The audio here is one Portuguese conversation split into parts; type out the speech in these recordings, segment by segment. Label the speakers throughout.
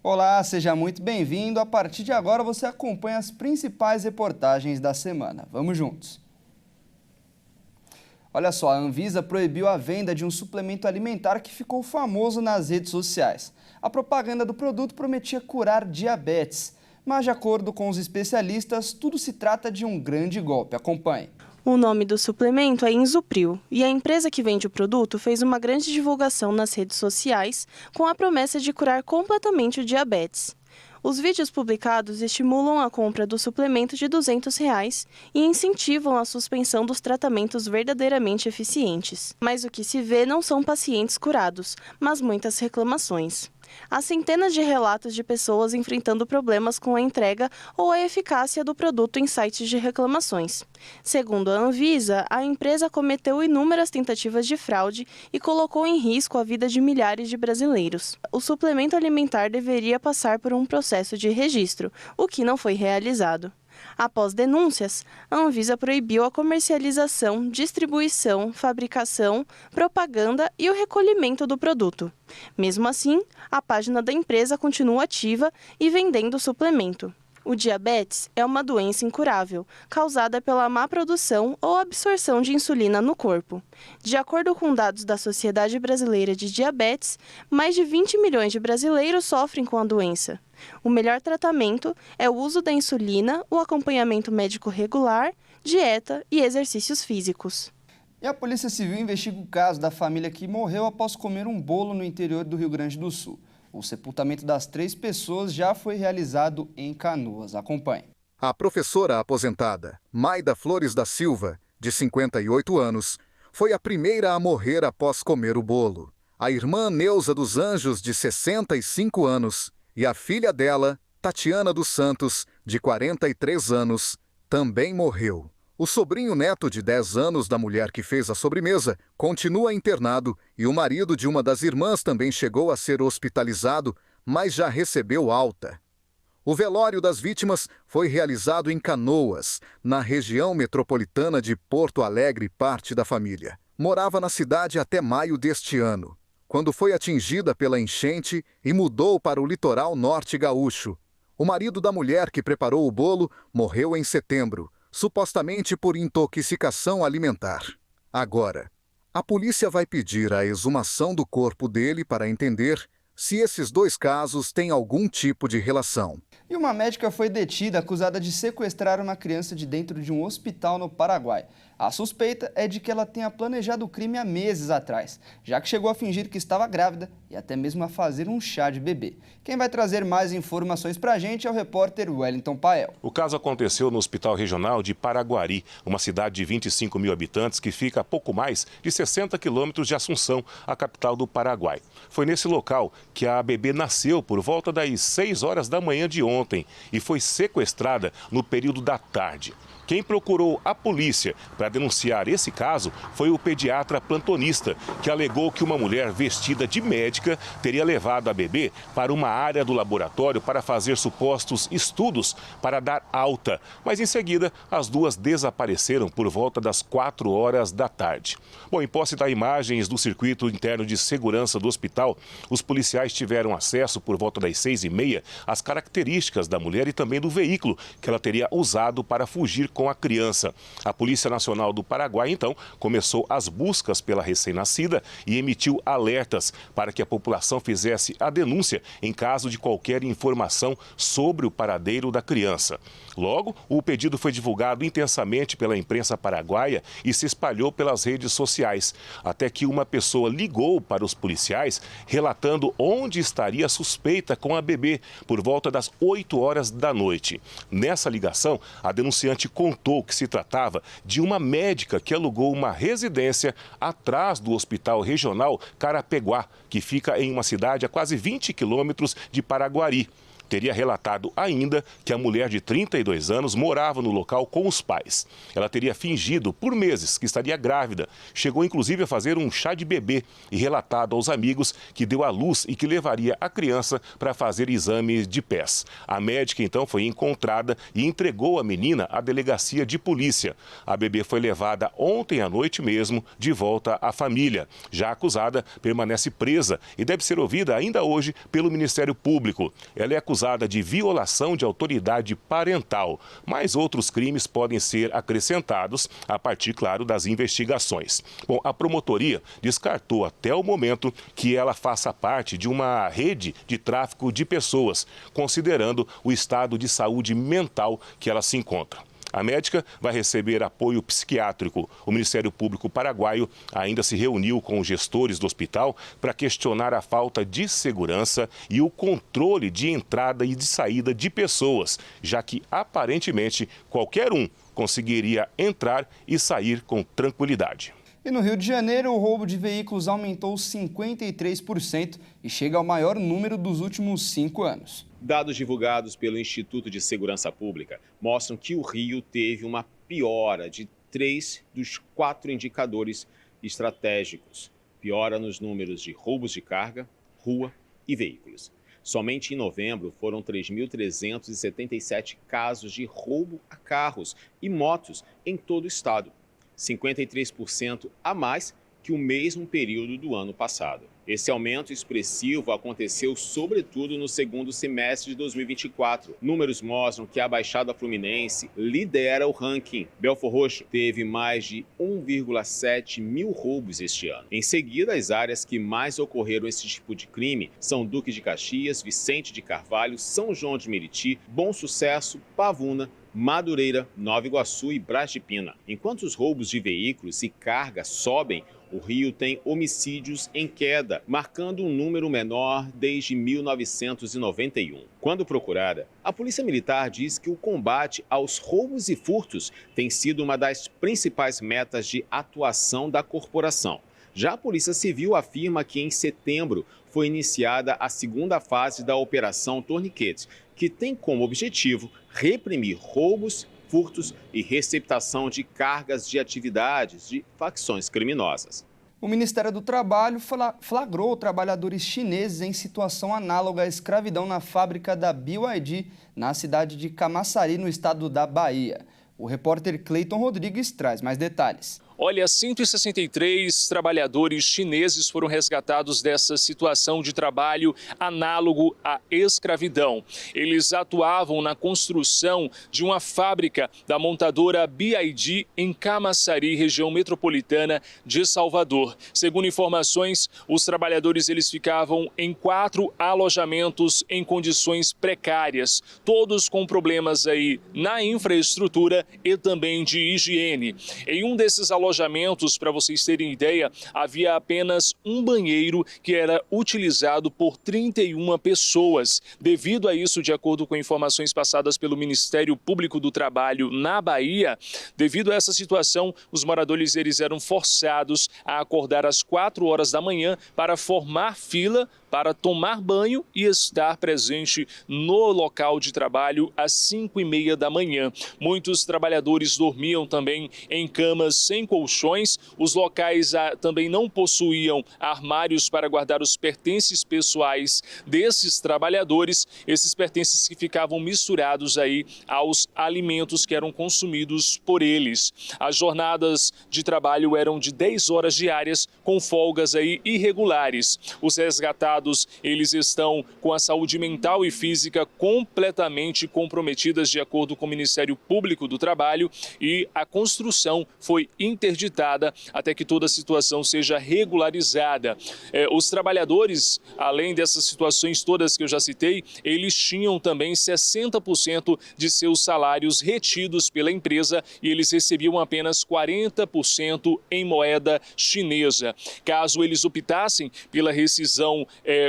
Speaker 1: Olá, seja muito bem-vindo. A partir de agora você acompanha as principais reportagens da semana. Vamos juntos. Olha só, a Anvisa proibiu a venda de um suplemento alimentar que ficou famoso nas redes sociais. A propaganda do produto prometia curar diabetes, mas de acordo com os especialistas, tudo se trata de um grande golpe. Acompanhe.
Speaker 2: O nome do suplemento é Insupril e a empresa que vende o produto fez uma grande divulgação nas redes sociais com a promessa de curar completamente o diabetes. Os vídeos publicados estimulam a compra do suplemento de R$ 200 e incentivam a suspensão dos tratamentos verdadeiramente eficientes. Mas o que se vê não são pacientes curados, mas muitas reclamações. Há centenas de relatos de pessoas enfrentando problemas com a entrega ou a eficácia do produto em sites de reclamações. Segundo a Anvisa, a empresa cometeu inúmeras tentativas de fraude e colocou em risco a vida de milhares de brasileiros. O suplemento alimentar deveria passar por um processo de registro, o que não foi realizado. Após denúncias, a Anvisa proibiu a comercialização, distribuição, fabricação, propaganda e o recolhimento do produto. Mesmo assim, a página da empresa continua ativa e vendendo o suplemento. O diabetes é uma doença incurável, causada pela má produção ou absorção de insulina no corpo. De acordo com dados da Sociedade Brasileira de Diabetes, mais de 20 milhões de brasileiros sofrem com a doença. O melhor tratamento é o uso da insulina, o acompanhamento médico regular, dieta e exercícios físicos.
Speaker 1: E a Polícia Civil investiga o caso da família que morreu após comer um bolo no interior do Rio Grande do Sul. O sepultamento das 3 pessoas já foi realizado em Canoas. Acompanhe.
Speaker 3: A professora aposentada, Maida Flores da Silva, de 58 anos, foi a primeira a morrer após comer o bolo. A irmã Neuza dos Anjos, de 65 anos, e a filha dela, Tatiana dos Santos, de 43 anos, também morreu. O sobrinho neto de 10 anos da mulher que fez a sobremesa continua internado e o marido de uma das irmãs também chegou a ser hospitalizado, mas já recebeu alta. O velório das vítimas foi realizado em Canoas, na região metropolitana de Porto Alegre. Parte da família morava na cidade até maio deste ano, quando foi atingida pela enchente e mudou para o litoral norte gaúcho. O marido da mulher que preparou o bolo morreu em setembro, supostamente por intoxicação alimentar. Agora, a polícia vai pedir a exumação do corpo dele para entender se esses 2 casos têm algum tipo de relação.
Speaker 1: E uma médica foi detida acusada de sequestrar uma criança de dentro de um hospital no Paraguai. A suspeita é de que ela tenha planejado o crime há meses atrás, já que chegou a fingir que estava grávida e até mesmo a fazer um chá de bebê. Quem vai trazer mais informações para a gente é o repórter Wellington Pael.
Speaker 4: O caso aconteceu no Hospital Regional de Paraguari, uma cidade de 25 mil habitantes que fica a pouco mais de 60 quilômetros de Assunção, a capital do Paraguai. Foi nesse local que a bebê nasceu por volta das 6 horas da manhã de ontem e foi sequestrada no período da tarde. Quem procurou a polícia para denunciar esse caso foi o pediatra plantonista, que alegou que uma mulher vestida de médica teria levado a bebê para uma área do laboratório para fazer supostos estudos para dar alta. Mas em seguida, as duas desapareceram por volta das 4 horas da tarde. Bom, em posse das imagens do circuito interno de segurança do hospital, os policiais tiveram acesso por volta das 6h30 às características da mulher e também do veículo que ela teria usado para fugir com a criança. A Polícia Nacional do Paraguai, então, começou as buscas pela recém-nascida e emitiu alertas para que a população fizesse a denúncia em caso de qualquer informação sobre o paradeiro da criança. Logo, o pedido foi divulgado intensamente pela imprensa paraguaia e se espalhou pelas redes sociais, até que uma pessoa ligou para os policiais relatando onde estaria a suspeita com a bebê por volta das 8 horas da noite. Nessa ligação, a denunciante contou que se tratava de uma médica que alugou uma residência atrás do Hospital Regional Carapeguá, que fica em uma cidade a quase 20 quilômetros de Paraguari. teria relatado ainda que a mulher de 32 anos morava no local com os pais. Ela teria fingido por meses que estaria grávida. Chegou inclusive a fazer um chá de bebê e relatado aos amigos que deu à luz e que levaria a criança para fazer exames de pés. A médica então foi encontrada e entregou a menina à delegacia de polícia. A bebê foi levada ontem à noite mesmo de volta à família. Já a acusada permanece presa e deve ser ouvida ainda hoje pelo Ministério Público. Ela é acusada de violação de autoridade parental, mas outros crimes podem ser acrescentados a partir, claro, das investigações. Bom, a promotoria descartou até o momento que ela faça parte de uma rede de tráfico de pessoas, considerando o estado de saúde mental que ela se encontra. A médica vai receber apoio psiquiátrico. O Ministério Público paraguaio ainda se reuniu com os gestores do hospital para questionar a falta de segurança e o controle de entrada e de saída de pessoas, já que aparentemente qualquer um conseguiria entrar e sair com tranquilidade.
Speaker 1: E no Rio de Janeiro, o roubo de veículos aumentou 53% e chega ao maior número dos últimos 5 anos.
Speaker 5: Dados divulgados pelo Instituto de Segurança Pública mostram que o Rio teve uma piora de 3 dos 4 indicadores estratégicos. Piora nos números de roubos de carga, rua e veículos. Somente em novembro foram 3.377 casos de roubo a carros e motos em todo o estado, 53% a mais que o mesmo período do ano passado. Esse aumento expressivo aconteceu sobretudo no segundo semestre de 2024. Números mostram que a Baixada Fluminense lidera o ranking. Belford Roxo teve mais de 1,7 mil roubos este ano. Em seguida, as áreas que mais ocorreram esse tipo de crime são Duque de Caxias, Vicente de Carvalho, São João de Meriti, Bom Sucesso, Pavuna, Madureira, Nova Iguaçu e Brás de Pina. Enquanto os roubos de veículos e carga sobem, o Rio tem homicídios em queda, marcando um número menor desde 1991. Quando procurada, a Polícia Militar diz que o combate aos roubos e furtos tem sido uma das principais metas de atuação da corporação. Já a Polícia Civil afirma que em setembro foi iniciada a segunda fase da Operação Torniquete, que tem como objetivo reprimir roubos, furtos e receptação de cargas de atividades de facções criminosas.
Speaker 1: O Ministério do Trabalho flagrou trabalhadores chineses em situação análoga à escravidão na fábrica da BYD, na cidade de Camaçari, no estado da Bahia. O repórter Cleiton Rodrigues traz mais detalhes.
Speaker 6: Olha, 163 trabalhadores chineses foram resgatados dessa situação de trabalho análogo à escravidão. Eles atuavam na construção de uma fábrica da montadora BYD em Camaçari, região metropolitana de Salvador. Segundo informações, os trabalhadores eles ficavam em 4 alojamentos em condições precárias, todos com problemas aí na infraestrutura e também de higiene. Em um desses alojamentos, para vocês terem ideia, havia apenas um banheiro que era utilizado por 31 pessoas. Devido a isso, de acordo com informações passadas pelo Ministério Público do Trabalho na Bahia, devido a essa situação, os moradores eles eram forçados a acordar às 4 horas da manhã para formar fila para tomar banho e estar presente no local de trabalho às 5h30 da manhã. Muitos trabalhadores dormiam também em camas sem colchões. Os locais também não possuíam armários para guardar os pertences pessoais desses trabalhadores. Esses pertences que ficavam misturados aí aos alimentos que eram consumidos por eles. As jornadas de trabalho eram de 10 horas diárias, com folgas aí irregulares. Os resgatados eles estão com a saúde mental e física completamente comprometidas, de acordo com o Ministério Público do Trabalho, e a construção foi interditada até que toda a situação seja regularizada. Os trabalhadores, além dessas situações todas que eu já citei, eles tinham também 60% de seus salários retidos pela empresa e eles recebiam apenas 40% em moeda chinesa. Caso eles optassem pela rescisão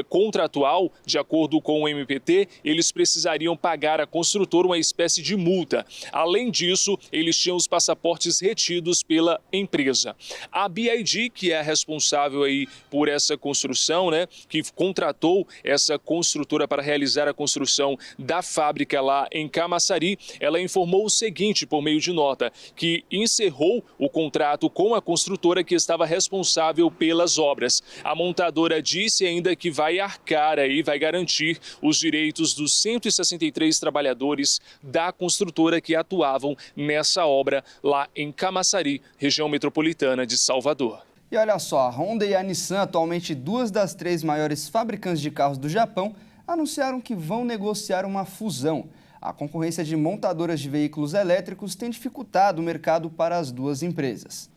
Speaker 6: contratual, de acordo com o MPT, eles precisariam pagar à construtora uma espécie de multa. Além disso, eles tinham os passaportes retidos pela empresa. A BID, que é a responsável aí por essa construção, né, que contratou essa construtora para realizar a construção da fábrica lá em Camaçari, ela informou o seguinte por meio de nota, que encerrou o contrato com a construtora que estava responsável pelas obras. A montadora disse ainda que vai arcar aí, vai garantir os direitos dos 163 trabalhadores da construtora que atuavam nessa obra lá em Camaçari, região metropolitana de Salvador.
Speaker 1: E olha só, a Honda e a Nissan, atualmente duas das 3 maiores fabricantes de carros do Japão, anunciaram que vão negociar uma fusão. A concorrência de montadoras de veículos elétricos tem dificultado o mercado para as duas empresas.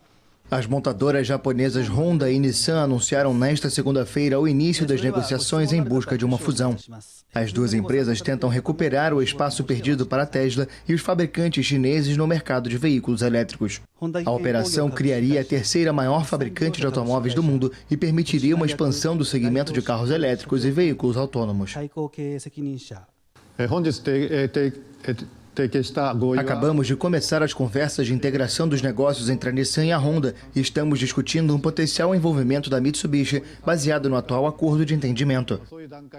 Speaker 7: As montadoras japonesas Honda e Nissan anunciaram nesta segunda-feira o início das negociações em busca de uma fusão. As duas empresas tentam recuperar o espaço perdido para a Tesla e os fabricantes chineses no mercado de veículos elétricos. A operação criaria a 3ª maior fabricante de automóveis do mundo e permitiria uma expansão do segmento de carros elétricos e veículos autônomos. Acabamos de começar as conversas de integração dos negócios entre a Nissan e a Honda e estamos discutindo um potencial envolvimento da Mitsubishi baseado no atual acordo de entendimento.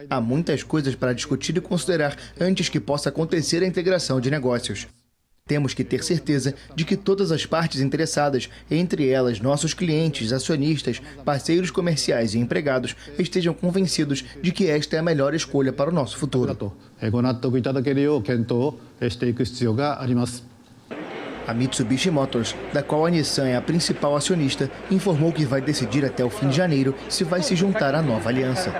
Speaker 7: Há muitas coisas para discutir e considerar antes que possa acontecer a integração de negócios. Temos que ter certeza de que todas as partes interessadas, entre elas nossos clientes, acionistas, parceiros comerciais e empregados, estejam convencidos de que esta é a melhor escolha para o nosso futuro. A Mitsubishi Motors, da qual a Nissan é a principal acionista, informou que vai decidir até o fim de janeiro se vai se juntar à nova aliança.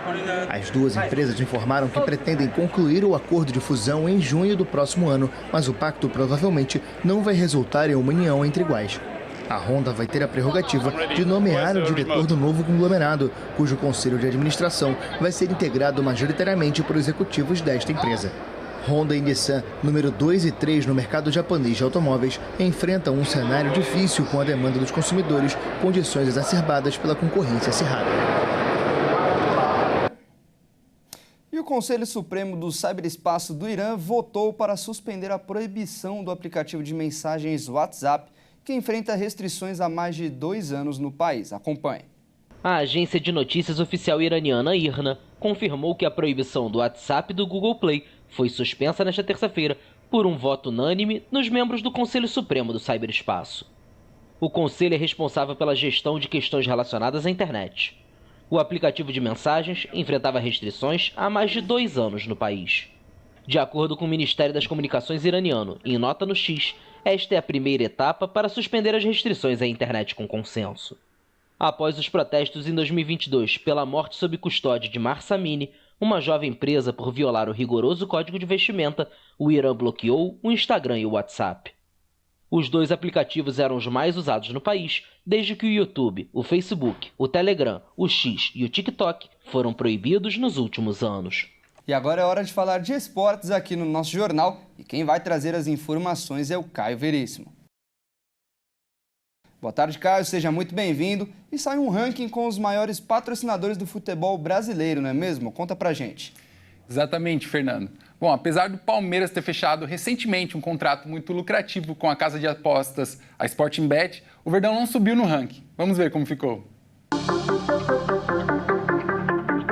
Speaker 7: As duas empresas informaram que pretendem concluir o acordo de fusão em junho do próximo ano, mas o pacto provavelmente não vai resultar em uma união entre iguais. A Honda vai ter a prerrogativa de nomear o diretor do novo conglomerado, cujo conselho de administração vai ser integrado majoritariamente por executivos desta empresa. Honda e Nissan, número 2 e 3 no mercado japonês de automóveis, enfrentam um cenário difícil com a demanda dos consumidores, condições exacerbadas pela concorrência acirrada.
Speaker 1: E o Conselho Supremo do Ciberespaço do Irã votou para suspender a proibição do aplicativo de mensagens WhatsApp, que enfrenta restrições há mais de 2 anos no país. Acompanhe.
Speaker 8: A agência de notícias oficial iraniana IRNA confirmou que a proibição do WhatsApp e do Google Play foi suspensa nesta terça-feira por um voto unânime nos membros do Conselho Supremo do Ciberespaço. O Conselho é responsável pela gestão de questões relacionadas à internet. O aplicativo de mensagens enfrentava restrições há mais de 2 anos no país. De acordo com o Ministério das Comunicações iraniano, em nota no X, esta é a primeira etapa para suspender as restrições à internet com consenso. Após os protestos em 2022 pela morte sob custódia de Mahsa Amini, uma jovem presa por violar o rigoroso código de vestimenta, o Irã bloqueou o Instagram e o WhatsApp. Os 2 aplicativos eram os mais usados no país, desde que o YouTube, o Facebook, o Telegram, o X e o TikTok foram proibidos nos últimos anos.
Speaker 1: E agora é hora de falar de esportes aqui no nosso jornal, e quem vai trazer as informações é o Caio Veríssimo. Boa tarde, Caio, seja muito bem-vindo. E sai um ranking com os maiores patrocinadores do futebol brasileiro, não é mesmo? Conta pra gente.
Speaker 9: Exatamente, Fernando. Bom, apesar do Palmeiras ter fechado recentemente um contrato muito lucrativo com a casa de apostas, a Sportingbet, o Verdão não subiu no ranking. Vamos ver como ficou.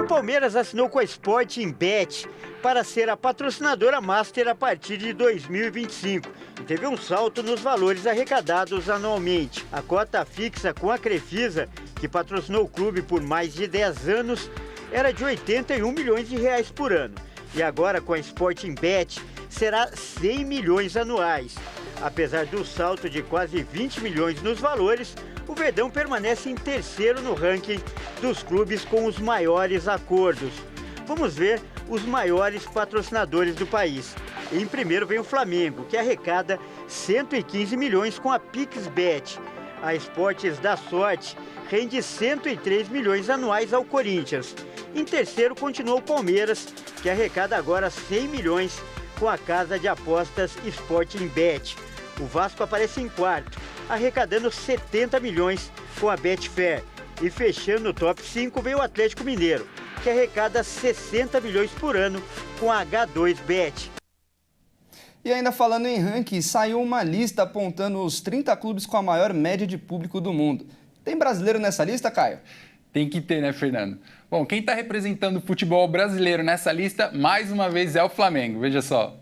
Speaker 10: O Palmeiras assinou com a Sportingbet para ser a patrocinadora master a partir de 2025 e teve um salto nos valores arrecadados anualmente. A cota fixa com a Crefisa, que patrocinou o clube por mais de 10 anos, era de 81 milhões de reais por ano. E agora com a Sportingbet será 100 milhões anuais. Apesar do salto de quase 20 milhões nos valores, o Verdão permanece em terceiro no ranking dos clubes com os maiores acordos. Vamos ver os maiores patrocinadores do país. Em primeiro vem o Flamengo, que arrecada 115 milhões com a PixBet. A Esportes da Sorte rende 103 milhões anuais ao Corinthians. Em terceiro continua o Palmeiras, que arrecada agora 100 milhões com a casa de apostas Sportingbet. O Vasco aparece em quarto, arrecadando 70 milhões com a Betfair. E fechando o top 5 vem o Atlético Mineiro, que arrecada 60 milhões por ano com a H2Bet.
Speaker 1: E ainda falando em ranking, saiu uma lista apontando os 30 clubes com a maior média de público do mundo. Tem brasileiro nessa lista, Caio?
Speaker 9: Tem que ter, né, Fernando? Bom, quem está representando o futebol brasileiro nessa lista, mais uma vez, é o Flamengo. Veja só.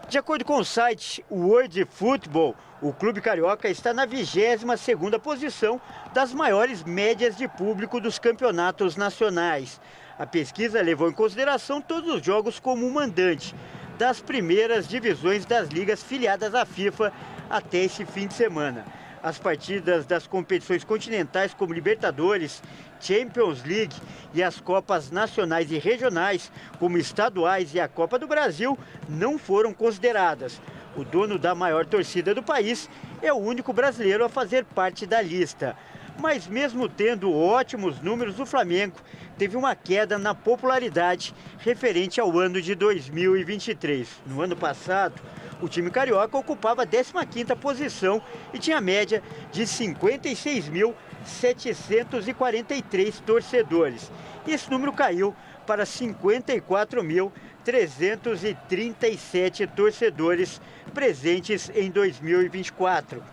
Speaker 10: De acordo com o site World Football, o clube carioca está na 22ª posição das maiores médias de público dos campeonatos nacionais. A pesquisa levou em consideração todos os jogos como mandante das primeiras divisões das ligas filiadas à FIFA até esse fim de semana. As partidas das competições continentais como Libertadores, Champions League e as Copas Nacionais e Regionais, como estaduais e a Copa do Brasil, não foram consideradas. O dono da maior torcida do país é o único brasileiro a fazer parte da lista. Mas mesmo tendo ótimos números, o Flamengo teve uma queda na popularidade referente ao ano de 2023. No ano passado, o time carioca ocupava a 15ª posição e tinha média de 56.743 torcedores. Esse número caiu para 54.337 torcedores presentes em 2024.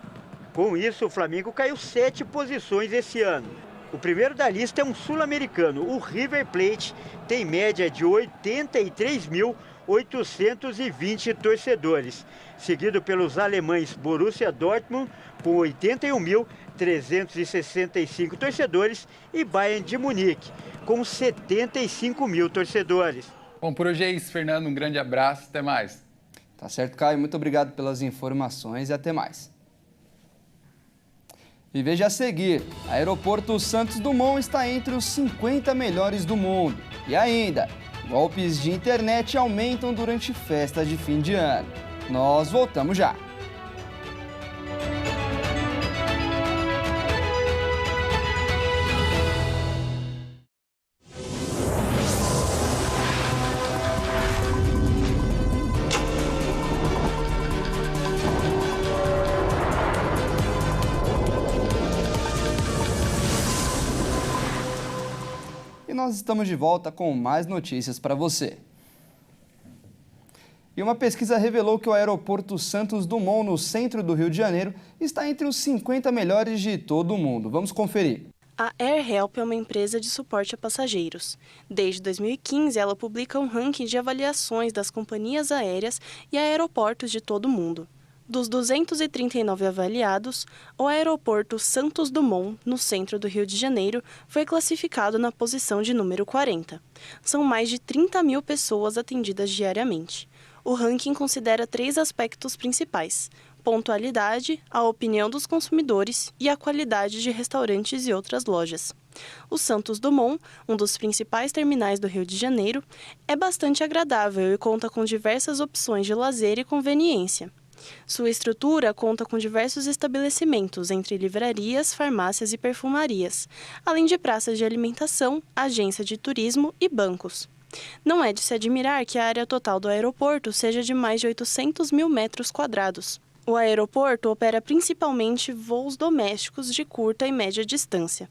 Speaker 10: Com isso, o Flamengo caiu 7 posições esse ano. O primeiro da lista é um sul-americano. O River Plate tem média de 83.820 torcedores, seguido pelos alemães Borussia Dortmund, com 81.365 torcedores, e Bayern de Munique, com 75 mil torcedores.
Speaker 9: Bom, por hoje é isso, Fernando. Um grande abraço. Até mais.
Speaker 1: Tá certo, Caio. Muito obrigado pelas informações e até mais. E veja a seguir, Aeroporto Santos Dumont está entre os 50 melhores do mundo. E ainda, golpes de internet aumentam durante festas de fim de ano. Nós voltamos já. Nós estamos de volta com mais notícias para você. E uma pesquisa revelou que o Aeroporto Santos Dumont, no centro do Rio de Janeiro, está entre os 50 melhores de todo o mundo. Vamos conferir.
Speaker 2: A AirHelp é uma empresa de suporte a passageiros. Desde 2015, ela publica um ranking de avaliações das companhias aéreas e aeroportos de todo o mundo. Dos 239 avaliados, o Aeroporto Santos Dumont, no centro do Rio de Janeiro, foi classificado na posição de número 40. São mais de 30 mil pessoas atendidas diariamente. O ranking considera 3 aspectos principais: pontualidade, a opinião dos consumidores e a qualidade de restaurantes e outras lojas. O Santos Dumont, um dos principais terminais do Rio de Janeiro, é bastante agradável e conta com diversas opções de lazer e conveniência. Sua estrutura conta com diversos estabelecimentos, entre livrarias, farmácias e perfumarias, além de praças de alimentação, agência de turismo e bancos. Não é de se admirar que a área total do aeroporto seja de mais de 800 mil metros quadrados. O aeroporto opera principalmente voos domésticos de curta e média distância.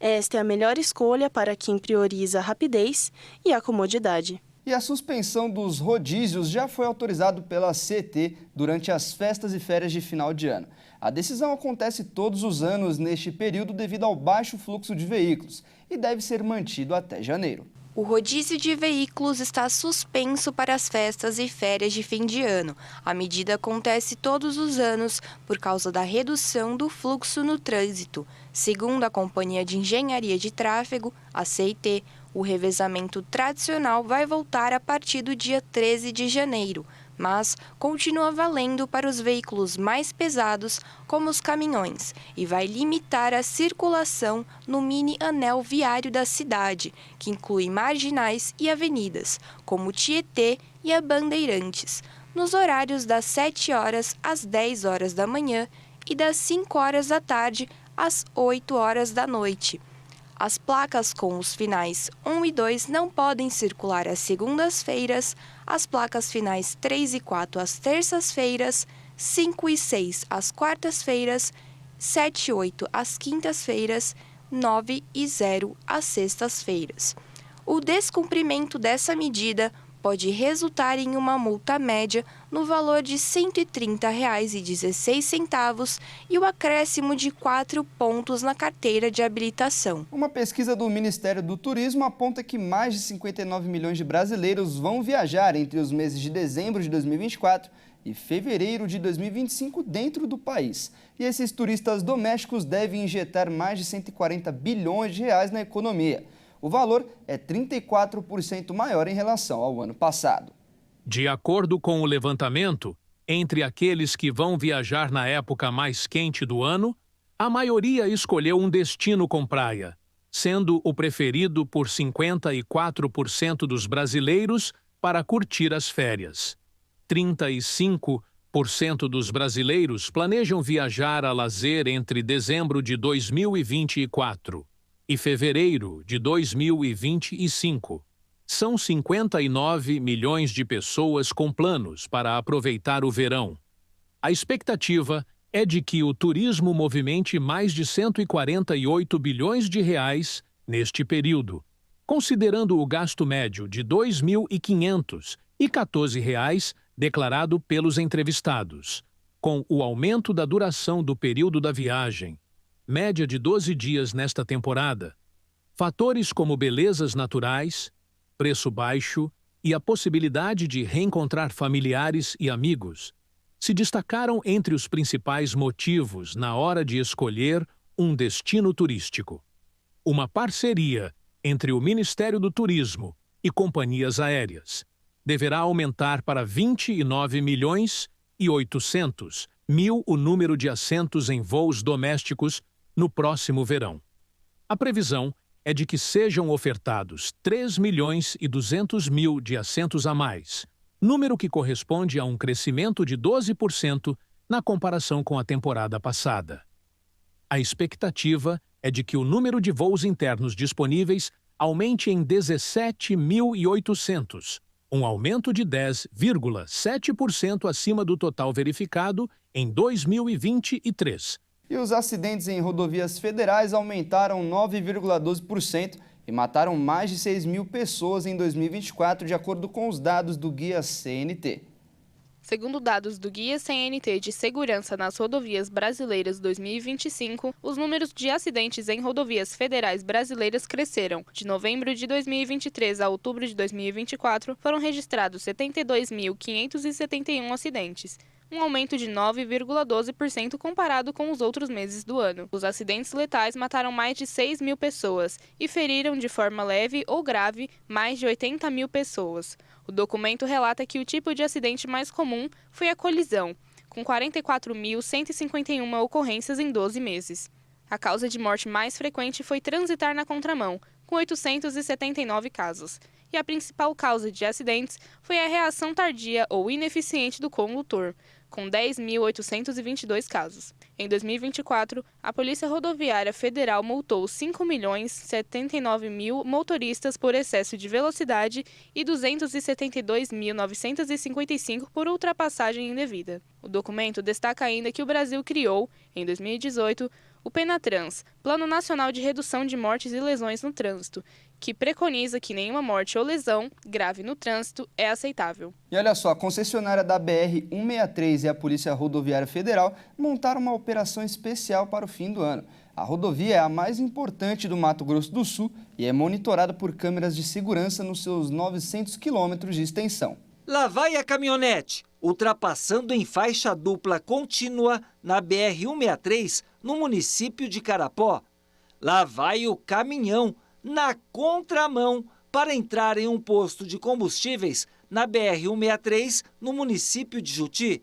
Speaker 2: Esta é a melhor escolha para quem prioriza a rapidez e a comodidade.
Speaker 1: E a suspensão dos rodízios já foi autorizado pela CT durante as festas e férias de final de ano. A decisão acontece todos os anos neste período devido ao baixo fluxo de veículos e deve ser mantido até janeiro.
Speaker 11: O rodízio de veículos está suspenso para as festas e férias de fim de ano. A medida acontece todos os anos por causa da redução do fluxo no trânsito. Segundo a Companhia de Engenharia de Tráfego, a CET, o revezamento tradicional vai voltar a partir do dia 13 de janeiro, mas continua valendo para os veículos mais pesados, como os caminhões, e vai limitar a circulação no mini anel viário da cidade, que inclui marginais e avenidas, como o Tietê e a Bandeirantes, nos horários das 7 horas às 10 horas da manhã e das 5 horas da tarde às 8 horas da noite. As placas com os finais 1 e 2 não podem circular às segundas-feiras, as placas finais 3 e 4 às terças-feiras, 5 e 6 às quartas-feiras, 7 e 8 às quintas-feiras, 9 e 0 às sextas-feiras. O descumprimento dessa medida pode resultar em uma multa média no valor de R$ 130,16 e o acréscimo de 4 pontos na carteira de habilitação.
Speaker 1: Uma pesquisa do Ministério do Turismo aponta que mais de 59 milhões de brasileiros vão viajar entre os meses de dezembro de 2024 e fevereiro de 2025 dentro do país. E esses turistas domésticos devem injetar mais de 140 bilhões de reais na economia. O valor é 34% maior em relação ao ano passado.
Speaker 12: De acordo com o levantamento, entre aqueles que vão viajar na época mais quente do ano, a maioria escolheu um destino com praia, sendo o preferido por 54% dos brasileiros para curtir as férias. 35% dos brasileiros planejam viajar a lazer entre dezembro de 2024 e fevereiro de 2025. São 59 milhões de pessoas com planos para aproveitar o verão. A expectativa é de que o turismo movimente mais de 148 bilhões de reais neste período, considerando o gasto médio de R$ 2.514 declarado pelos entrevistados. Com o aumento da duração do período da viagem, média de 12 dias nesta temporada, fatores como belezas naturais, preço baixo e a possibilidade de reencontrar familiares e amigos se destacaram entre os principais motivos na hora de escolher um destino turístico. Uma parceria entre o Ministério do Turismo e companhias aéreas deverá aumentar para 29.800.000 o número de assentos em voos domésticos no próximo verão. A previsão é de que sejam ofertados 3.200.000 de assentos a mais, número que corresponde a um crescimento de 12% na comparação com a temporada passada. A expectativa é de que o número de voos internos disponíveis aumente em 17.800, um aumento de 10,7% acima do total verificado em 2023.
Speaker 1: E os acidentes em rodovias federais aumentaram 9,12% e mataram mais de 6 mil pessoas em 2024, de acordo com os dados do Guia CNT.
Speaker 2: Segundo dados do Guia CNT de Segurança nas Rodovias Brasileiras 2025, os números de acidentes em rodovias federais brasileiras cresceram. De novembro de 2023 a outubro de 2024, foram registrados 72.571 acidentes, um aumento de 9,12% comparado com os outros meses do ano. Os acidentes letais mataram mais de 6 mil pessoas e feriram de forma leve ou grave mais de 80 mil pessoas. O documento relata que o tipo de acidente mais comum foi a colisão, com 44.151 ocorrências em 12 meses. A causa de morte mais frequente foi transitar na contramão, com 879 casos. E a principal causa de acidentes foi a reação tardia ou ineficiente do condutor, com 10.822 casos. Em 2024, a Polícia Rodoviária Federal multou 5.079.000 motoristas por excesso de velocidade e 272.955 por ultrapassagem indevida. O documento destaca ainda que o Brasil criou, em 2018, o PENATRANS, Plano Nacional de Redução de Mortes e Lesões no Trânsito, que preconiza que nenhuma morte ou lesão grave no trânsito é aceitável.
Speaker 1: E olha só, a concessionária da BR-163 e a Polícia Rodoviária Federal montaram uma operação especial para o fim do ano. A rodovia é a mais importante do Mato Grosso do Sul e é monitorada por câmeras de segurança nos seus 900 quilômetros de extensão.
Speaker 13: Lá vai a caminhonete, ultrapassando em faixa dupla contínua na BR-163, no município de Carapó. Lá vai o caminhão, na contramão, para entrar em um posto de combustíveis na BR-163, no município de Juti.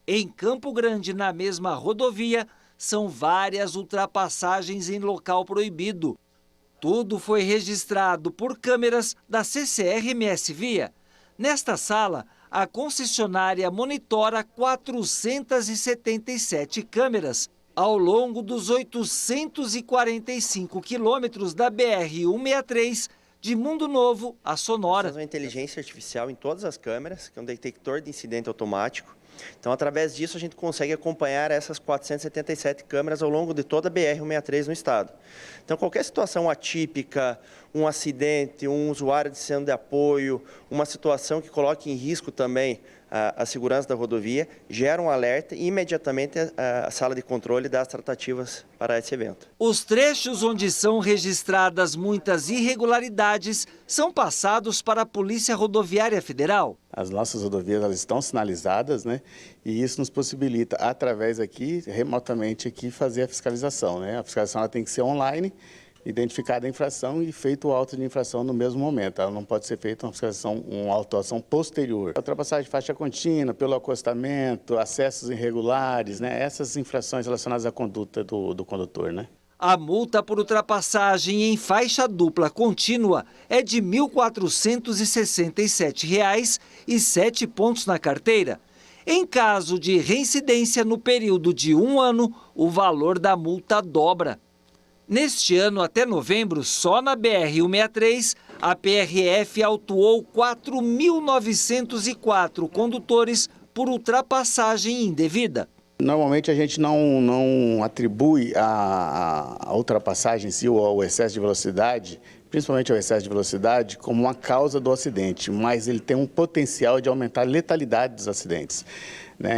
Speaker 13: Em Campo Grande, na mesma rodovia, são várias ultrapassagens em local proibido. Tudo foi registrado por câmeras da CCR-MS Via. Nesta sala, a concessionária monitora 477 câmeras ao longo dos 845 quilômetros da BR-163, de Mundo Novo a Sonora.
Speaker 14: Uma inteligência artificial em todas as câmeras, que é um detector de incidente automático. Então, através disso, a gente consegue acompanhar essas 477 câmeras ao longo de toda a BR-163 no estado. Então, qualquer situação atípica, um acidente, um usuário sendo de apoio, uma situação que coloque em risco também a segurança da rodovia, gera um alerta e imediatamente a sala de controle dá as tratativas para esse evento.
Speaker 13: Os trechos onde são registradas muitas irregularidades são passados para a Polícia Rodoviária Federal.
Speaker 15: As nossas rodovias elas estão sinalizadas, né? E isso nos possibilita, através aqui, remotamente aqui, fazer a fiscalização, né? A fiscalização ela tem que ser online, identificada a infração e feito o auto de infração no mesmo momento. Ela não pode ser feita uma autuação posterior. A ultrapassagem de faixa contínua, pelo acostamento, acessos irregulares, né? Essas infrações relacionadas à conduta do condutor, né?
Speaker 13: A multa por ultrapassagem em faixa dupla contínua é de R$ 1.467 e 7 pontos na carteira. Em caso de reincidência no período de 1 ano, o valor da multa dobra. Neste ano, até novembro, só na BR-163, a PRF autuou 4.904 condutores por ultrapassagem indevida.
Speaker 15: Normalmente a gente não atribui a ultrapassagem em si ou ao excesso de velocidade, principalmente ao excesso de velocidade, como uma causa do acidente, mas ele tem um potencial de aumentar a letalidade dos acidentes.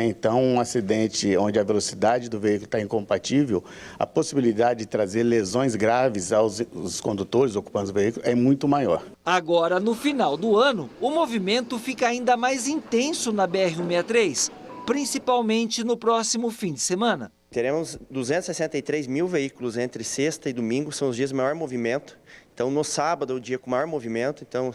Speaker 15: Então, um acidente onde a velocidade do veículo está incompatível, a possibilidade de trazer lesões graves aos condutores ocupantes do veículo é muito maior.
Speaker 13: Agora, no final do ano, o movimento fica ainda mais intenso na BR-163, principalmente no próximo fim de semana.
Speaker 14: Teremos 263 mil veículos entre sexta e domingo, são os dias de maior movimento. Então, no sábado é o dia com maior movimento, então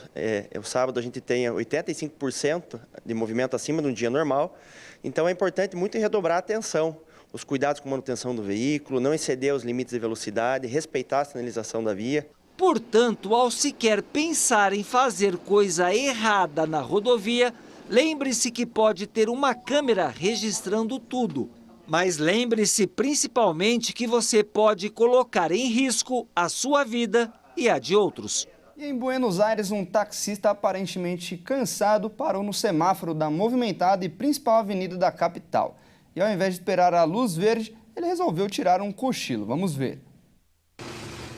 Speaker 14: o sábado a gente tem 85% de movimento acima de um dia normal. Então, é importante muito redobrar a atenção, os cuidados com manutenção do veículo, não exceder os limites de velocidade, respeitar a sinalização da via.
Speaker 13: Portanto, ao sequer pensar em fazer coisa errada na rodovia, lembre-se que pode ter uma câmera registrando tudo. Mas lembre-se principalmente que você pode colocar em risco a sua vida e a de outros.
Speaker 1: E em Buenos Aires, um taxista aparentemente cansado parou no semáforo da movimentada e principal avenida da capital. E ao invés de esperar a luz verde, ele resolveu tirar um cochilo. Vamos ver.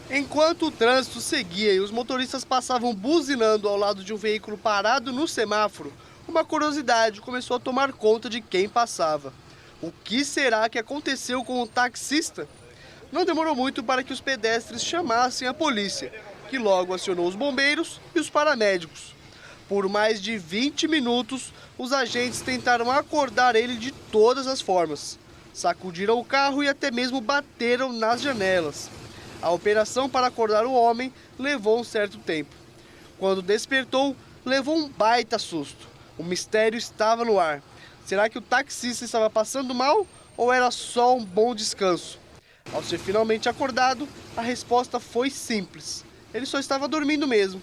Speaker 16: Enquanto o trânsito seguia e os motoristas passavam buzinando ao lado de um veículo parado no semáforo, uma curiosidade começou a tomar conta de quem passava. O que será que aconteceu com o taxista? Não demorou muito para que os pedestres chamassem a polícia, que logo acionou os bombeiros e os paramédicos. Por mais de 20 minutos, os agentes tentaram acordar ele de todas as formas. Sacudiram o carro e até mesmo bateram nas janelas. A operação para acordar o homem levou um certo tempo. Quando despertou, levou um baita susto. O mistério estava no ar. Será que o taxista estava passando mal ou era só um bom descanso? Ao ser finalmente acordado, a resposta foi simples. Ele só estava dormindo mesmo.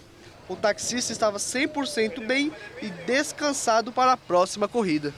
Speaker 16: O taxista estava 100% bem e descansado para a próxima corrida.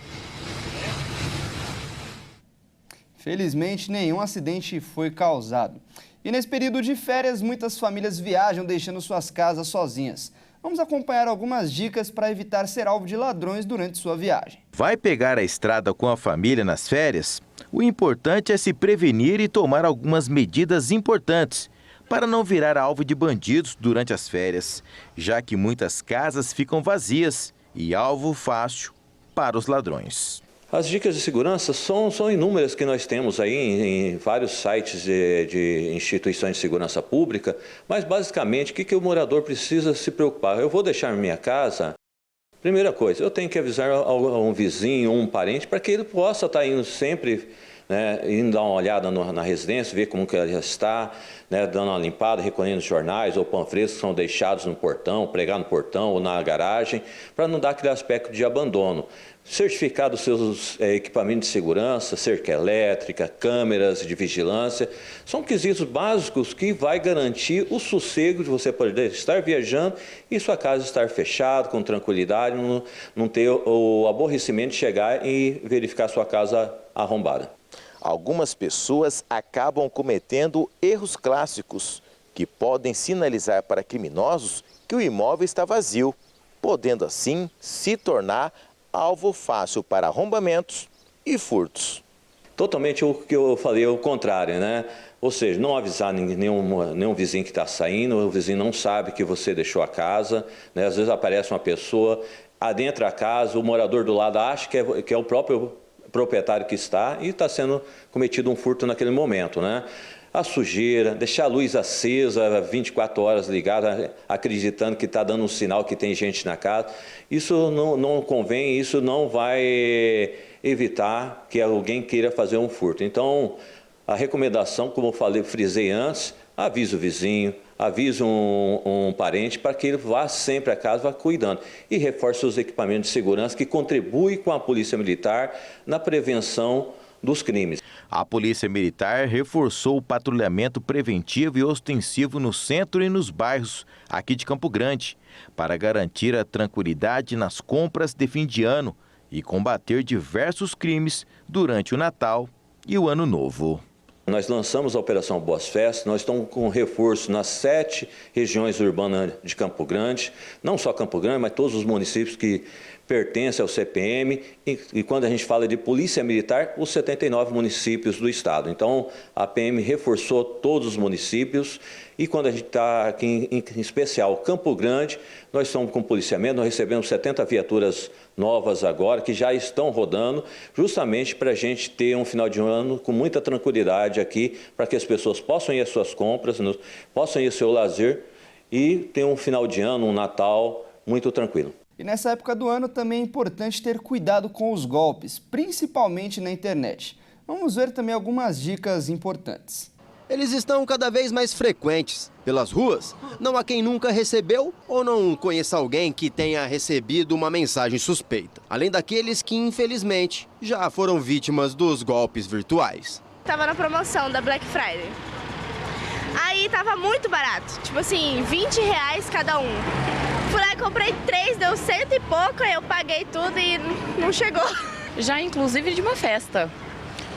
Speaker 1: Felizmente, nenhum acidente foi causado. E nesse período de férias, muitas famílias viajam deixando suas casas sozinhas. Vamos acompanhar algumas dicas para evitar ser alvo de ladrões durante sua viagem.
Speaker 17: Vai pegar a estrada com a família nas férias? O importante é se prevenir e tomar algumas medidas importantes para não virar alvo de bandidos durante as férias, já que muitas casas ficam vazias e alvo fácil para os ladrões.
Speaker 18: As dicas de segurança são inúmeras que nós temos aí em vários sites de instituições de segurança pública, mas basicamente o que o morador precisa se preocupar? Eu vou deixar minha casa, primeira coisa, eu tenho que avisar a um vizinho, um parente, para que ele possa estar indo sempre, indo dar uma olhada na residência, ver como que ela está, dando uma limpada, recolhendo jornais ou panfletos que são deixados no portão, pregar no portão ou na garagem, para não dar aquele aspecto de abandono. Certificar dos seus equipamentos de segurança, cerca elétrica, câmeras de vigilância, são quesitos básicos que vai garantir o sossego de você poder estar viajando e sua casa estar fechada, com tranquilidade, não ter o aborrecimento de chegar e verificar sua casa arrombada.
Speaker 17: Algumas pessoas acabam cometendo erros clássicos que podem sinalizar para criminosos que o imóvel está vazio, podendo assim se tornar alvo fácil para arrombamentos e furtos.
Speaker 18: Totalmente o que eu falei, o contrário, né? Ou seja, não avisar nenhum vizinho que está saindo, o vizinho não sabe que você deixou a casa, né? Às vezes aparece uma pessoa, adentra a casa, o morador do lado acha que é o próprio proprietário que está e está sendo cometido um furto naquele momento, né? A sujeira, deixar a luz acesa 24 horas ligada, acreditando que está dando um sinal que tem gente na casa, isso não convém, isso não vai evitar que alguém queira fazer um furto. Então, a recomendação, como eu frisei antes, avise o vizinho, avise um parente para que ele vá sempre à casa, vá cuidando. E reforce os equipamentos de segurança que contribuem com a Polícia Militar na prevenção dos crimes.
Speaker 17: A Polícia Militar reforçou o patrulhamento preventivo e ostensivo no centro e nos bairros aqui de Campo Grande, para garantir a tranquilidade nas compras de fim de ano e combater diversos crimes durante o Natal e o Ano Novo.
Speaker 18: Nós lançamos a Operação Boas Festas, nós estamos com reforço nas 7 regiões urbanas de Campo Grande, não só Campo Grande, mas todos os municípios que pertencem ao CPM, e quando a gente fala de Polícia Militar, os 79 municípios do estado. Então, a PM reforçou todos os municípios, e quando a gente está aqui, em especial Campo Grande, nós estamos com policiamento, nós recebemos 70 viaturas novas agora, que já estão rodando, justamente para a gente ter um final de ano com muita tranquilidade aqui, para que as pessoas possam ir às suas compras, possam ir ao seu lazer e ter um final de ano, um Natal muito tranquilo.
Speaker 1: E nessa época do ano também é importante ter cuidado com os golpes, principalmente na internet. Vamos ver também algumas dicas importantes.
Speaker 19: Eles estão cada vez mais frequentes. Pelas ruas, não há quem nunca recebeu ou não conheça alguém que tenha recebido uma mensagem suspeita. Além daqueles que, infelizmente, já foram vítimas dos golpes virtuais.
Speaker 20: Tava na promoção da Black Friday. Aí tava muito barato, tipo assim, R$20 cada um. Fui lá e comprei 3, deu 100 e pouco, aí eu paguei tudo e não chegou.
Speaker 21: Já inclusive de uma festa.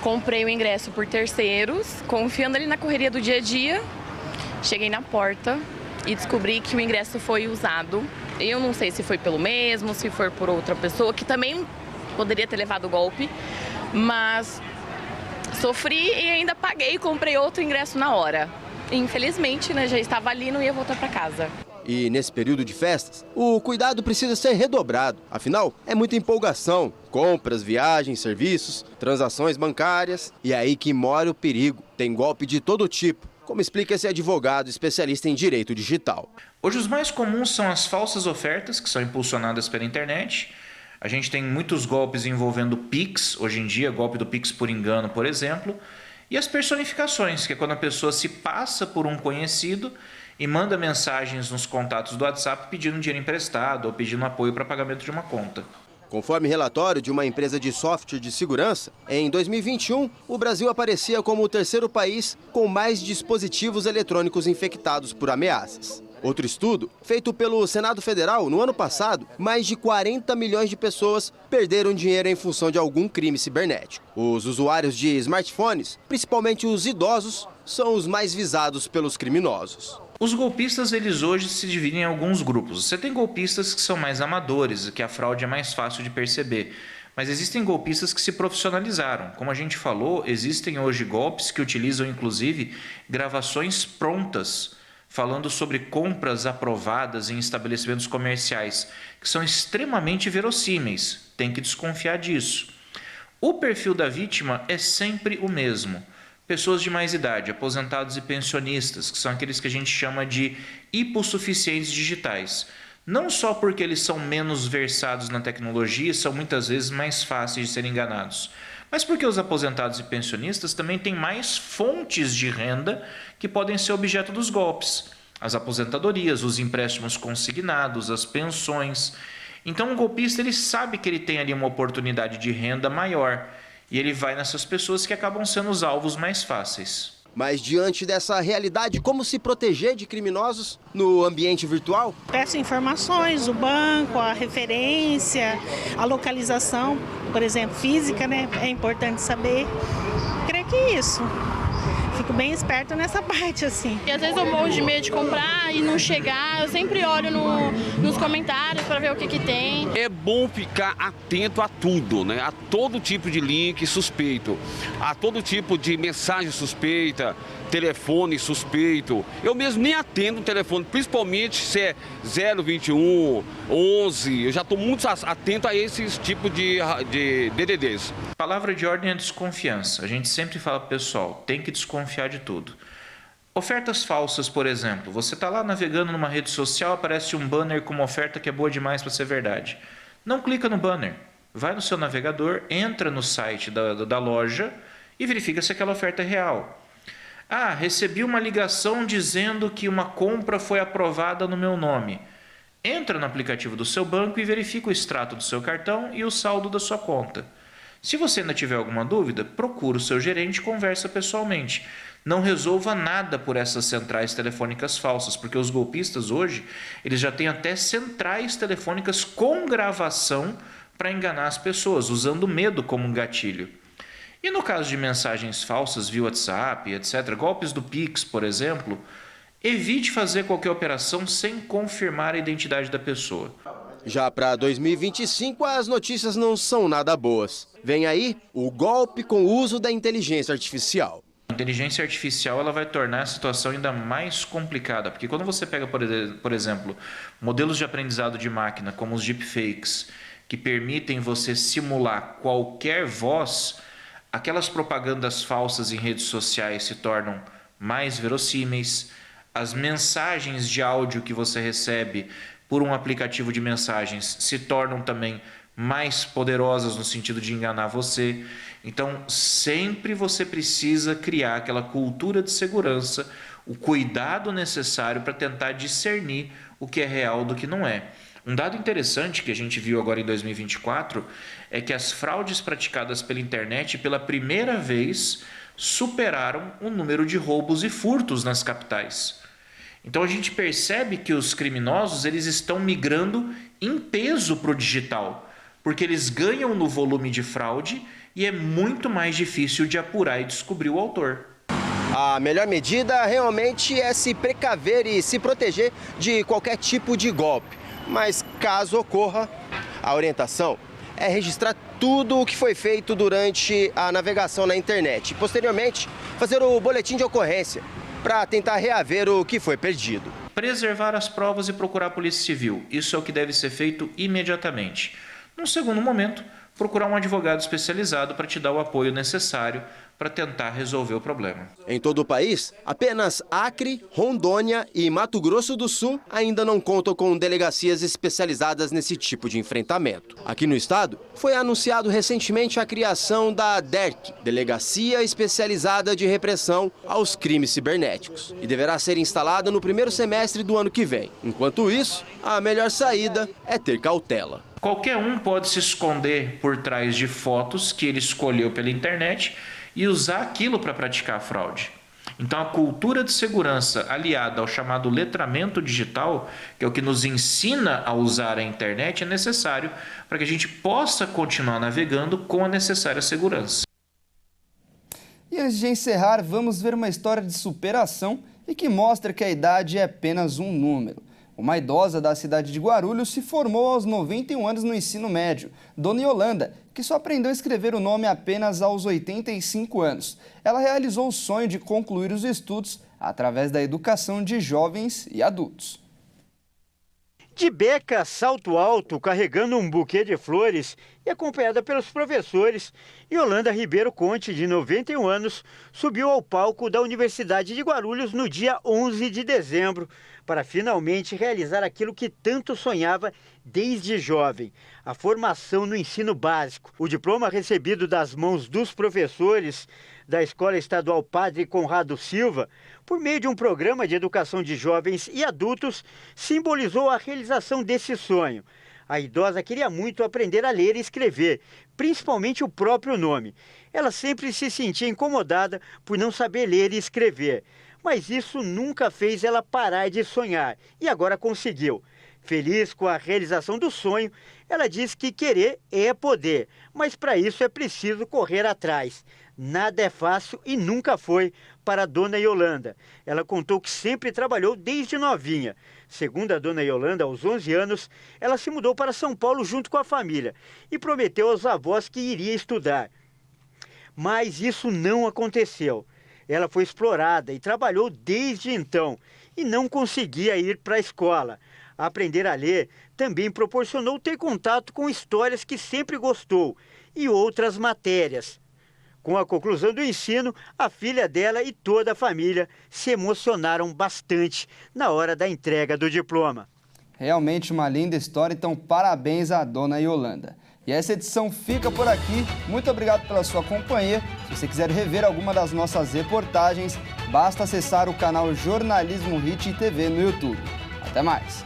Speaker 21: Comprei o ingresso por terceiros, confiando ali na correria do dia a dia. Cheguei na porta e descobri que o ingresso foi usado. Eu não sei se foi pelo mesmo, se foi por outra pessoa, que também poderia ter levado o golpe, mas sofri e ainda paguei e comprei outro ingresso na hora. Infelizmente, né, já estava ali e não ia voltar para casa.
Speaker 19: E nesse período de festas, o cuidado precisa ser redobrado. Afinal, é muita empolgação. Compras, viagens, serviços, transações bancárias. E é aí que mora o perigo. Tem golpe de todo tipo, como explica esse advogado especialista em direito digital.
Speaker 22: Hoje os mais comuns são as falsas ofertas, que são impulsionadas pela internet. A gente tem muitos golpes envolvendo Pix, hoje em dia, golpe do Pix por engano, por exemplo. E as personificações, que é quando a pessoa se passa por um conhecido e manda mensagens nos contatos do WhatsApp pedindo dinheiro emprestado ou pedindo apoio para pagamento de uma conta.
Speaker 19: Conforme relatório de uma empresa de software de segurança, em 2021, o Brasil aparecia como o terceiro país com mais dispositivos eletrônicos infectados por ameaças. Outro estudo, feito pelo Senado Federal no ano passado, mais de 40 milhões de pessoas perderam dinheiro em função de algum crime cibernético. Os usuários de smartphones, principalmente os idosos, são os mais visados pelos criminosos.
Speaker 22: Os golpistas, eles hoje se dividem em alguns grupos. Você tem golpistas que são mais amadores, que a fraude é mais fácil de perceber. Mas existem golpistas que se profissionalizaram. Como a gente falou, existem hoje golpes que utilizam, inclusive, gravações prontas, falando sobre compras aprovadas em estabelecimentos comerciais, que são extremamente verossímeis. Tem que desconfiar disso. O perfil da vítima é sempre o mesmo. Pessoas de mais idade, aposentados e pensionistas, que são aqueles que a gente chama de hipossuficientes digitais. Não só porque eles são menos versados na tecnologia, são muitas vezes mais fáceis de serem enganados, mas porque os aposentados e pensionistas também têm mais fontes de renda que podem ser objeto dos golpes. As aposentadorias, os empréstimos consignados, as pensões. Então o golpista ele sabe que ele tem ali uma oportunidade de renda maior e ele vai nessas pessoas que acabam sendo os alvos mais fáceis.
Speaker 19: Mas diante dessa realidade, como se proteger de criminosos no ambiente virtual?
Speaker 23: Peço informações, o banco, a referência, a localização, por exemplo, física, né? É importante saber. Creio que é isso. Fico bem esperto nessa parte, assim.
Speaker 3: E às vezes eu morro de medo de comprar e não chegar, eu sempre olho nos comentários para ver o que tem.
Speaker 4: É bom ficar atento a tudo, né? A todo tipo de link suspeito, a todo tipo de mensagem suspeita, telefone suspeito. Eu mesmo nem atendo o telefone, principalmente se é 021, 11, eu já estou muito atento a esses tipos de DDDs.
Speaker 22: Palavra de ordem é desconfiança. A gente sempre fala pro pessoal, tem que desconfiar de tudo. Ofertas falsas, por exemplo. Você está lá navegando numa rede social, aparece um banner com uma oferta que é boa demais para ser verdade. Não clica no banner. Vai no seu navegador, entra no site da loja e verifica se aquela oferta é real. Ah, recebi uma ligação dizendo que uma compra foi aprovada no meu nome. Entra no aplicativo do seu banco e verifica o extrato do seu cartão e o saldo da sua conta. Se você ainda tiver alguma dúvida, procura o seu gerente e conversa pessoalmente. Não resolva nada por essas centrais telefônicas falsas, porque os golpistas hoje, eles já têm até centrais telefônicas com gravação para enganar as pessoas, usando medo como um gatilho. E no caso de mensagens falsas via WhatsApp, etc., golpes do Pix, por exemplo, evite fazer qualquer operação sem confirmar a identidade da pessoa.
Speaker 19: Já para 2025, as notícias não são nada boas. Vem aí o golpe com o uso da inteligência artificial.
Speaker 22: A inteligência artificial ela vai tornar a situação ainda mais complicada, porque quando você pega, por exemplo, modelos de aprendizado de máquina, como os deepfakes, que permitem você simular qualquer voz, aquelas propagandas falsas em redes sociais se tornam mais verossímeis, as mensagens de áudio que você recebe por um aplicativo de mensagens se tornam também mais poderosas no sentido de enganar você. Então, sempre você precisa criar aquela cultura de segurança, o cuidado necessário para tentar discernir o que é real do que não é. Um dado interessante que a gente viu agora em 2024 é que as fraudes praticadas pela internet pela primeira vez superaram o número de roubos e furtos nas capitais. Então a gente percebe que os criminosos eles estão migrando em peso para o digital, porque eles ganham no volume de fraude e é muito mais difícil de apurar e descobrir o autor.
Speaker 19: A melhor medida realmente é se precaver e se proteger de qualquer tipo de golpe. Mas caso ocorra, a orientação é registrar tudo o que foi feito durante a navegação na internet. E, posteriormente, fazer o boletim de ocorrência para tentar reaver o que foi perdido.
Speaker 22: Preservar as provas e procurar a Polícia Civil. Isso é o que deve ser feito imediatamente. Num segundo momento, procurar um advogado especializado para te dar o apoio necessário para tentar resolver o problema.
Speaker 19: Em todo o país, apenas Acre, Rondônia e Mato Grosso do Sul ainda não contam com delegacias especializadas nesse tipo de enfrentamento. Aqui no estado, foi anunciado recentemente a criação da DERC, Delegacia Especializada de Repressão aos Crimes Cibernéticos, e deverá ser instalada no primeiro semestre do ano que vem. Enquanto isso, a melhor saída é ter cautela.
Speaker 22: Qualquer um pode se esconder por trás de fotos que ele escolheu pela internet e usar aquilo para praticar a fraude. Então a cultura de segurança aliada ao chamado letramento digital, que é o que nos ensina a usar a internet, é necessário para que a gente possa continuar navegando com a necessária segurança.
Speaker 1: E antes de encerrar, vamos ver uma história de superação e que mostra que a idade é apenas um número. Uma idosa da cidade de Guarulhos se formou aos 91 anos no ensino médio, Dona Yolanda, que só aprendeu a escrever o nome apenas aos 85 anos. Ela realizou o sonho de concluir os estudos através da educação de jovens e adultos.
Speaker 10: De beca, salto alto, carregando um buquê de flores e acompanhada pelos professores, Yolanda Ribeiro Conte, de 91 anos, subiu ao palco da Universidade de Guarulhos no dia 11 de dezembro, para finalmente realizar aquilo que tanto sonhava desde jovem, a formação no ensino básico. O diploma recebido das mãos dos professores da Escola Estadual Padre Conrado Silva, por meio de um programa de educação de jovens e adultos, simbolizou a realização desse sonho. A idosa queria muito aprender a ler e escrever, principalmente o próprio nome. Ela sempre se sentia incomodada por não saber ler e escrever, mas isso nunca fez ela parar de sonhar e agora conseguiu. Feliz com a realização do sonho, ela diz que querer é poder, mas para isso é preciso correr atrás. Nada é fácil e nunca foi para a dona Yolanda. Ela contou que sempre trabalhou desde novinha. Segundo a dona Yolanda, aos 11 anos, ela se mudou para São Paulo junto com a família e prometeu aos avós que iria estudar. Mas isso não aconteceu. Ela foi explorada e trabalhou desde então e não conseguia ir para a escola. Aprender a ler também proporcionou ter contato com histórias que sempre gostou e outras matérias. Com a conclusão do ensino, a filha dela e toda a família se emocionaram bastante na hora da entrega do diploma.
Speaker 1: Realmente uma linda história, então parabéns à dona Yolanda. E essa edição fica por aqui. Muito obrigado pela sua companhia. Se você quiser rever alguma das nossas reportagens, basta acessar o canal Jornalismo Hit TV no YouTube. Até mais!